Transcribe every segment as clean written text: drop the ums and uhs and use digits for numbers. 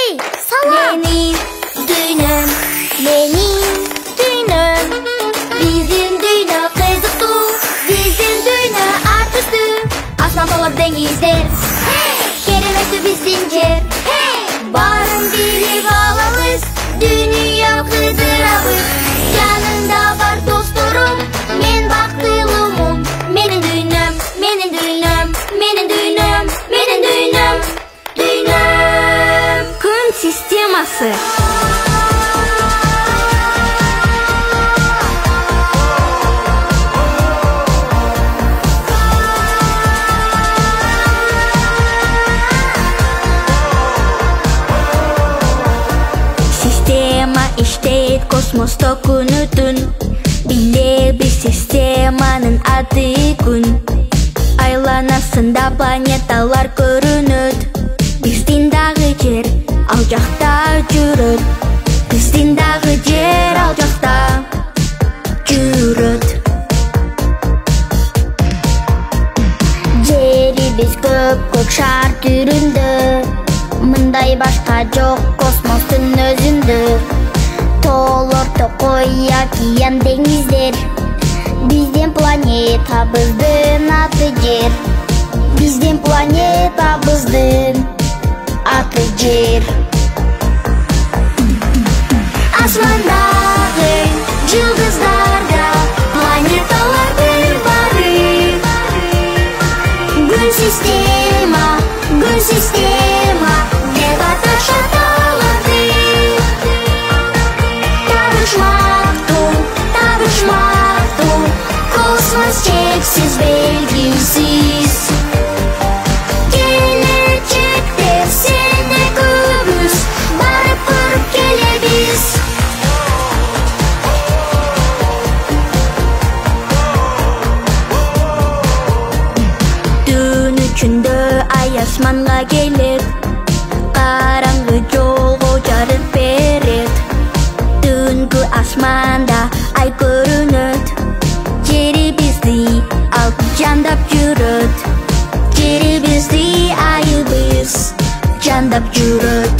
Эй, салам! Benim düğünüm, benim düğünüm. Bizim düğüne kızıktı, bizim düğüne artistı. Aslan dolu denizler, keremetti bizim yer. Barın bilip alalız, dünya kızdırabız. Yanında var dostlarım, men baktılımım. Menin düğünüm, menin düğünüm, menin düğünüm, menin düğünüm. Düğünüm. Gün sisteması. Sistema işleyit kosmosta günüdün. Bile bir sistemanın adı gün. Aylanasında planetalar görünüd. Bizden dağı yer alçakta жүрөт. Bizden dağı yer alçakta жүрөт. Жерибиз көк шар түрүндө. Мындай башка жок космостун өзүндө. Тоолорто кой океан деңиздер. Биздин планетабыздын аты жер. Биздин планетабыздын аты жер. Асмандагы жылдыздарда планеталардын бары. Гүн система деп аташат аларды. Табышмактуу космос чексиз белгисиз. Келечекте сенде көбүз, барып көрүп келебиз. Түн үчүндө ай асманга келет. Караңгы жолго жарык берет. Түнгү асманда ай көрүнөт. Жерибизди алып жандап жүрөт. Жерибизди айыбыз жандап жүрөт.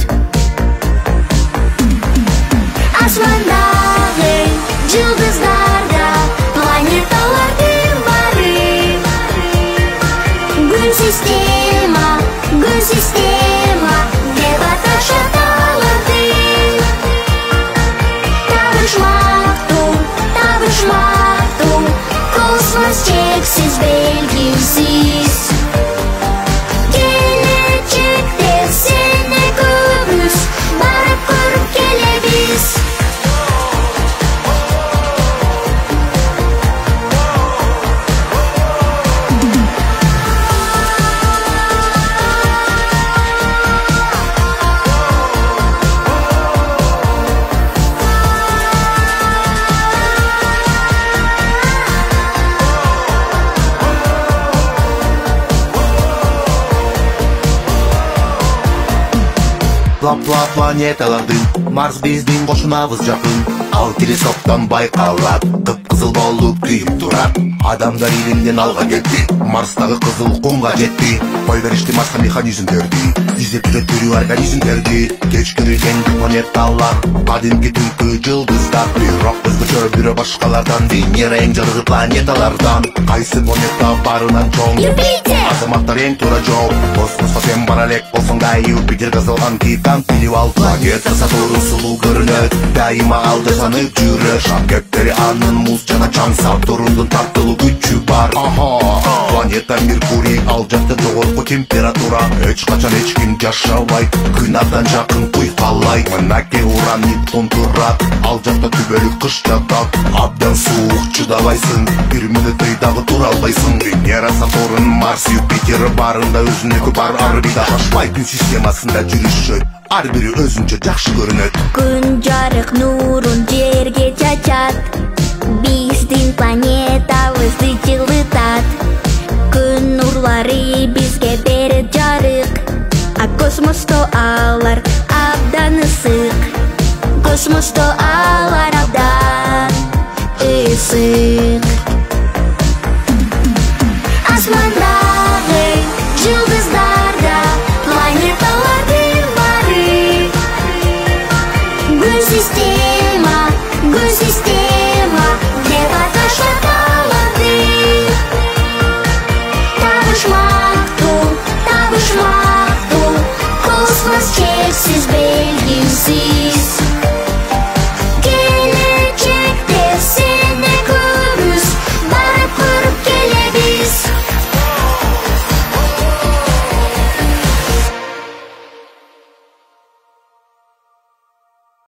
Асмандагы жылдыздарда планеталардын бары. Гүн система деп аташат аларды. Табышмактуу космос чексиз белгисиз. Келечекте сенде көбүз, барып көрүп келебиз. Планеталардын Марс биздин кошунабыз жакын. Ал телескоптон байкалат, кып-кызыл болуп күйүп турат. Адамдар илимден алга кетти, Марстагы кызыл кумга жетти. Бой беришти Марска механизмдерди, издеп жүрөт тирүү организмдерди. Кечкирилген планеталар, кадимки түнкү жылдыздар. Бирок өзгөчө бирөө башкалардан, Венера эң жарыгы планеталардан. Кайсы планета барынан чоң? Юпитер! Азаматтар эң туура жооп. Космоско сен бара элек болсоң да Юпитер казылган титан билип ал. Планета Сатурн сулуу көрүнөт, дайыма ал жасанып жүрөт. Шам кептери анын муз жана чаң. Сатурндун тартылуу күчү бар. Планета Меркурий, ал жакта жогорку температура. Эч качан эч ким жашабайт, күн абдан жакын куйкалайт. Мынаке Уран, Нептун турат, ал жакта түбөлүк кыш жатат. Абдан суук чыдабайсың, бир мүнөттөй дагы тура албайсың. Венера, Сатурн, Марс, Юпитер барында өзүнүкү бар орбита. Ашпай күн системасында жүрүшөт, ар бири өзүнчө жакшы көрүнөт. Күн жарык нурун жерге чачат. Биздин планетабызды жылытат. Күн нурлары бизге берет жарык. А космосто алар абдан ысык. Космосто алар абдан ысык.